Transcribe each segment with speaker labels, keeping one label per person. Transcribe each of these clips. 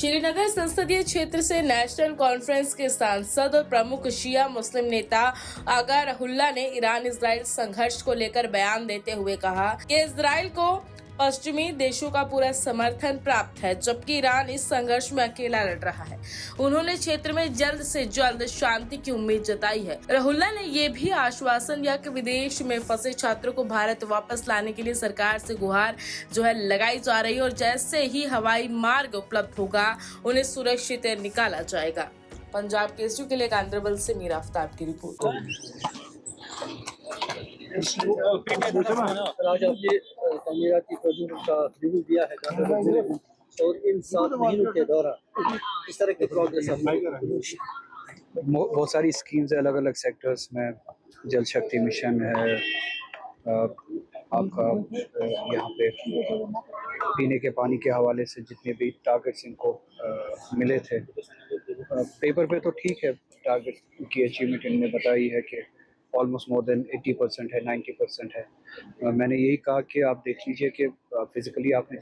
Speaker 1: श्रीनगर संसदीय क्षेत्र से नेशनल कॉन्फ्रेंस के सांसद और प्रमुख शिया मुस्लिम नेता आगा रहुल्ला ने ईरान इजराइल संघर्ष को लेकर बयान देते हुए कहा कि इजराइल को पश्चिमी देशों का पूरा समर्थन प्राप्त है, जबकि ईरान इस संघर्ष में अकेला लड़ रहा है। उन्होंने क्षेत्र में जल्द से जल्द शांति की उम्मीद जताई है। रहुल्ला ने ये भी आश्वासन दिया कि विदेश में फंसे छात्रों को भारत वापस लाने के लिए सरकार से गुहार लगाई जा रही है और जैसे ही हवाई मार्ग उपलब्ध होगा उन्हें सुरक्षित निकाला जाएगा। पंजाब केसरी के लिए गांधरबल से मीरा आफ्ताब की रिपोर्ट।
Speaker 2: आज आपने तमीराती प्रोजेक्ट का रिव्यू दिया है गांधरबल जिले में, और इन 7 महीनों के दौरान इस तरह के प्रोग्रेस
Speaker 3: बहुत सारी स्कीम्स है अलग अलग सेक्टर्स में। जल शक्ति मिशन है, आपका यहाँ पे पीने के पानी के हवाले से जितने भी टारगेट्स इनको मिले थे, पेपर पे तो ठीक है, टारगेट की अचीवमेंट इन्होंने बताई है कि ऑलमोस्ट मोर देन 80% है, 90% है। मैंने यही कहा कि आप देख लीजिए कि फिजिकली आपने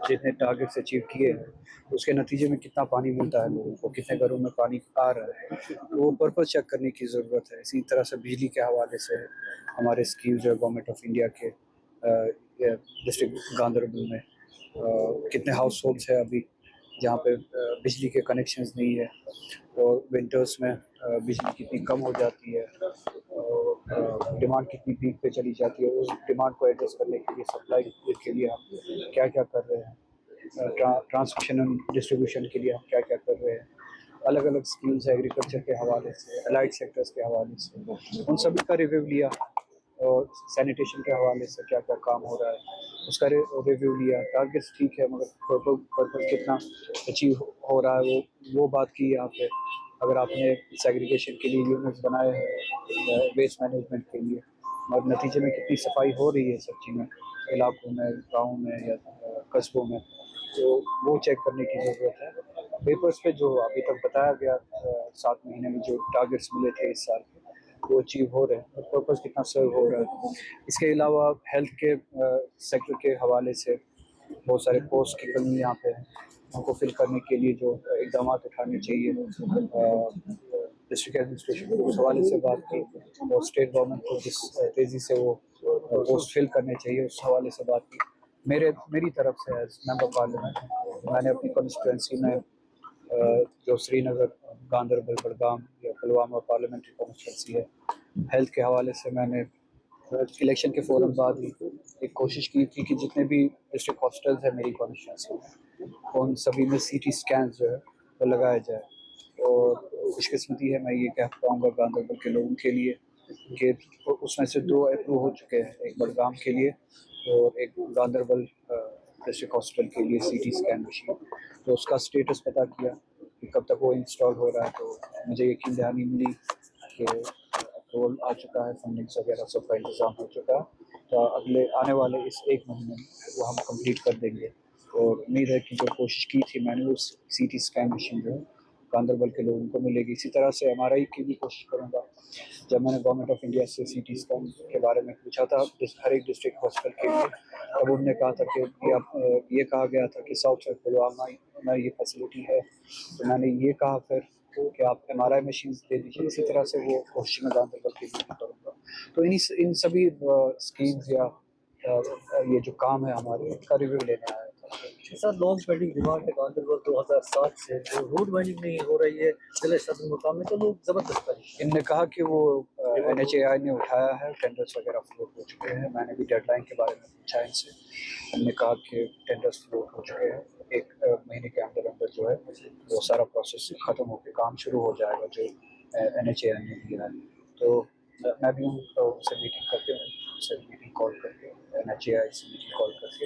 Speaker 3: जितने टारगेट्स अचीव किए हैं उसके नतीजे में कितना पानी मिलता है लोगों को, कितने घरों में पानी आ रहा है, तो वो पर्पस चेक करने की ज़रूरत है। इसी तरह से बिजली के हवाले से हमारे स्कीम्स जो गवर्नमेंट ऑफ इंडिया के डिस्ट्रिक्ट गांधरबल में कितने हाउस होल्ड्स है अभी जहाँ पे बिजली के कनेक्शंस नहीं है, और विंटर्स में बिजली कितनी कम हो जाती है, डिमांड कितनी पीक पे चली जाती है, उस डिमांड को एड्रेस करने के लिए सप्लाई के लिए हम क्या क्या कर रहे हैं, ट्रांसमिशन एंड डिस्ट्रीब्यूशन के लिए हम क्या क्या कर रहे हैं, अलग अलग स्कीम्स एग्रीकल्चर के हवाले से, अलाइड सेक्टर्स के हवाले से, उन सभी का रिव्यू लिया, और सैनिटेशन के हवाले से क्या क्या काम हो रहा है उसका रिव्यू लिया। टारगेट्स ठीक है मगर पर्पस कितना अचीव हो रहा है वो बात की यहाँ पे। अगर आपने सेग्रीगेशन के लिए यूनिट्स बनाए हैं वेस्ट मैनेजमेंट के लिए, और नतीजे में कितनी सफाई हो रही है सच्ची में इलाकों में, गाँव में या कस्बों में, तो वो चेक करने की ज़रूरत है। पेपर्स पे जो अभी तक बताया गया 7 महीने में जो टारगेट्स मिले थे इस साल के, वो अचीव हो रहे हैं, और पर्पस कितना सर्व हो रहा है। इसके अलावा हेल्थ के सेक्टर के हवाले से बहुत सारे पोस्ट की कमी यहाँ पे है, उनको फिल करने के लिए जो इकदाम उठाने चाहिए, डिस्ट्रिक्ट एडमिनिस्ट्रेशन को उस हवाले से बात की, और स्टेट गवर्नमेंट को जिस तेज़ी से वो पोस्ट फिल करने चाहिए उस हवाले से बात की। मेरी तरफ से एज मेंबर पार्लियामेंट मैंने अपनी कॉन्स्टिट्यूंसी में जो श्रीनगर, गांधरबल, बड़गाम या पुलवामा पार्लियामेंट्री कॉन्स्टिट्यूंसी है, हेल्थ के हवाले से मैंने इलेक्शन के फ़ौरन बाद ही एक कोशिश की थी कि जितने भी डिस्ट्रिक्ट हॉस्पिटल्स हैं मेरी कॉन्स्टिट्यूंसी में, उन सभी में CT स्कैन्स जो है वो लगाया जाए। और खुशकिस्मती है, मैं ये कह पाऊँगा गांधरबल के लोगों के लिए कि उसमें से 2 अप्रूव हो चुके हैं, एक बड़गाम के लिए और एक गांधरबल डिस्ट्रिक्ट हॉस्पिटल के लिए CT स्कैन मशीन। तो उसका स्टेटस पता किया कि कब तक वो इंस्टॉल हो रहा है, तो मुझे यकीन दहानी मिली कि अप्रूवल आ चुका है, फंडिंग्स वगैरह सबका इंतज़ाम हो चुका है, तो अगले आने वाले इस 1 महीने में वो हम कंप्लीट कर देंगे। और उम्मीद है कि जो कोशिश की थी मैंने उस CT स्कैन मशीन जो है गांधरबल के लोगों को मिलेगी। इसी तरह से MRI की भी कोशिश करूँगा। जब मैंने गवर्नमेंट ऑफ इंडिया से CT स्कैन के बारे में पूछा था हर एक डिस्ट्रिक्ट हॉस्पिटल के लिए, तब उन्होंने कहा था कि ये कहा गया था कि साउथ पुलवामा में ये फैसिलिटी है, तो मैंने ये कहा फिर कि आप MRI मशीन्स दे दीजिए। इसी तरह से वो कोशिश में गांधरबल के लिए करूँगा। तो इन सभी स्कीम्स या ये जो काम है हमारे, इनका रिव्यू लेने आया था।
Speaker 2: सर, लॉन्ग पेंडिंग डिमांड है गांधरबल 2007 से, जो रोड वाइंडिंग नहीं हो रही है जिले सदर मुकाम में, तो लोग जबरदस्त परेशान।
Speaker 3: इनने कहा कि वो NHAI ने उठाया है, टेंडर्स वगैरह फ्लोट हो चुके हैं। मैंने भी डेडलाइन के बारे में पूछा इनसे, इन्होंने कहा कि टेंडर्स फ्लोट हो चुके हैं, 1 महीने के अंदर अंदर जो है वो सारा प्रोसेस ख़त्म होकर काम शुरू हो जाएगा जो NHAI ने दिया है। तो मैं भी उनसे मीटिंग करके, उनसे मीटिंग कॉल करके, NHAI से मीटिंग कॉल करके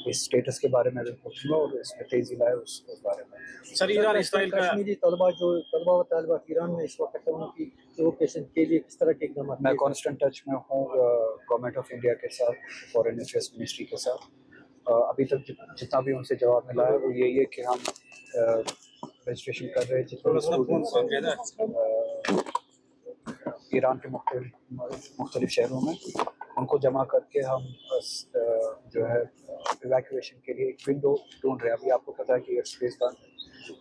Speaker 3: इस स्टेटस के बारे में भी पूछूंगा और इसमें तेज़ी लाए उस बारे में।
Speaker 2: सर, ईरान इसराइल का कश्मीरी तलबा जो तलबा व तालिबात ईरान में इस वक्त उनकी एवोकेशन के लिए किस तरह के इकदाम?
Speaker 3: मैं कॉन्स्टेंट टच में हूँ गवर्नमेंट ऑफ इंडिया के साथ, फॉरेन अफेयर्स मिनिस्ट्री के साथ। अभी तक जितना भी उनसे जवाब मिला है वो यही है कि हम रजिस्ट्रेशन कर रहे हैं जितने स्टूडेंट्स ईरान के मुख्तलिफ शहरों में, उनको जमा करके हम जो है इवैक्यूएशन के लिए एक विंडो ढूंढ रहे हैं। अभी आपको पता है कि एयर स्पेस बंद है,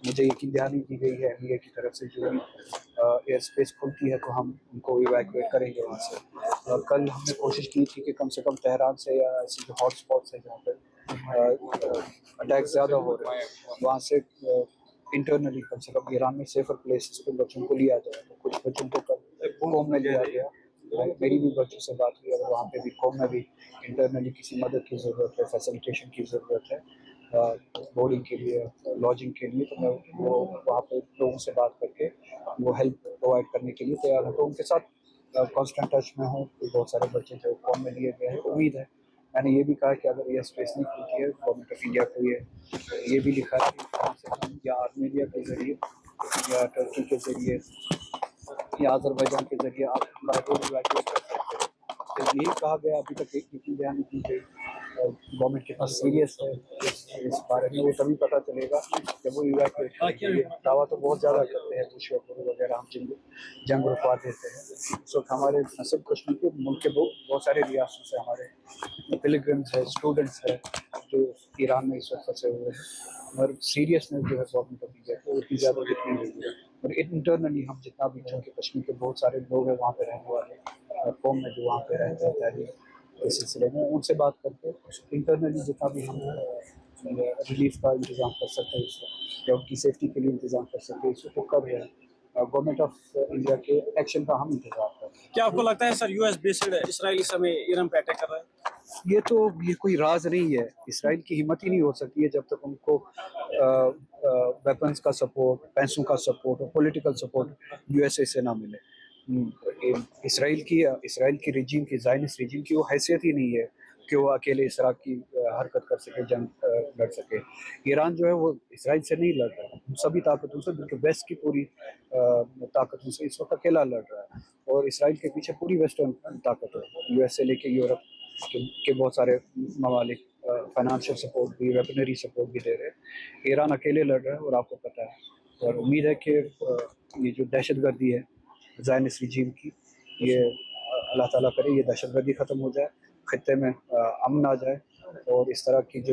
Speaker 3: मुझे यकीन दहानी दी गई है एमईए की तरफ से जो भी एयर स्पेस खुलती है तो हम उनको इवैक्यूएट करेंगे वहाँ से। कल हमने कोशिश की थी कि कम से कम तेहरान से या ऐसे जो हॉट स्पॉट्स हैं जहाँ पर अटैक ज़्यादा हो रहे हैं वहाँ से इंटरनली कम से कम ईरान में सेफर प्लेसेस पे बच्चों को लिया जाए। तो कुछ बच्चों को कल कोम में लिया गया। मेरी भी बच्चों से बात हुई और वहाँ पे भी कोम में भी इंटरनली किसी मदद की ज़रूरत है, फैसिलिटेशन की ज़रूरत है बोर्डिंग के लिए, लॉजिंग के लिए। तो मैं वो वहाँ पे लोगों से बात करके वो हेल्प प्रोवाइड करने के लिए तैयार हूँ। तो उनके साथ कांस्टेंट टच में हूँ। बहुत सारे बच्चे जो कॉम में लिए गए हैं, उम्मीद है मैंने ये भी कहा कि अगर ये स्पेस नहीं खुलती है गवर्नमेंट ऑफ इंडिया को ये भी लिखा है कि कम से कम या आर्मेनिया के ज़रिए या टर्की के ज़रिए या अज़रबैजान के ज़रिए आप बाइपोल इवैक्यूएट कर सकते हैं। तो यही कहा गया, अभी तक एक मीटिंग बयान नहीं की गई। गवर्नमेंट कितना सीरियस है इस बारे में वो तभी पता चलेगा जब वो इवैक्यूएट करेंगे। दावा तो बहुत ज़्यादा करते हैं विश्व वगैरह, हम जंग रुकवा देते हैं। इस वक्त हमारे न सिर्फ कश्मीर के मुल्क के बहुत सारे रियासतों से हमारे पिलग्रिम्स है, स्टूडेंट्स हैं जो ईरान में इस वक्त फंसे हुए हैं। और सीरियसनेस जो है गवर्नमेंट ऑफ इंडिया को उतनी ज़्यादा दिखनी हुई है। और इंटरनली हम जितना भी चूँकि कश्मीर के बहुत सारे लोग हैं वहाँ पे रहने वाले कौम में जो वहाँ पे रहते हैं तहरीर इस सिलसिले में उनसे बात करके इंटरनली जितना भी हम रिलीफ का इंतज़ाम कर सकते हैं इसको या उनकी सेफ्टी के लिए इंतज़ाम कर सकते हैं इसको कर रहे हैं। गवर्नमेंट ऑफ इंडिया के एक्शन का हम इंतजार कर रहे हैं।
Speaker 4: क्या आपको लगता है सर यूएस बेस्ड इसराइल इस समय ईरान पे अटैक कर रहा है?
Speaker 3: ये कोई राज नहीं है। इसराइल की हिम्मत ही नहीं हो सकती है जब तक उनको वेपन्स का सपोर्ट, पैसों का सपोर्ट और पॉलिटिकल सपोर्ट यूएसए से ना मिले। इसराइल की रिजीम की ज़ायनिस्ट रिजीम की वो हैसियत ही नहीं है कि वो अकेले इस तरह की हरकत कर सके, जंग लड़ सके। ईरान जो है वो इसराइल से नहीं लड़ रहा है सभी ताकतों से, बल्कि वेस्ट की पूरी ताकतों से इस वक्त अकेला लड़ रहा है। और इसराइल के पीछे पूरी वेस्टर्न ताकत है, यूएस से लेके यूरोप के बहुत सारे ममालिक फाइनेंशियल सपोर्ट भी, वेपनरी सपोर्ट भी दे रहे हैं। ईरान अकेले लड़ रहा है और आपको पता है। और उम्मीद है कि ये जो दहशतगर्दी है ज़ायनिस्ट रिजीम की, ये अल्लाह ताला करे ये दहशतगर्दी ख़त्म हो जाए, खित्ते में अमन आ जाए और इस तरह की जो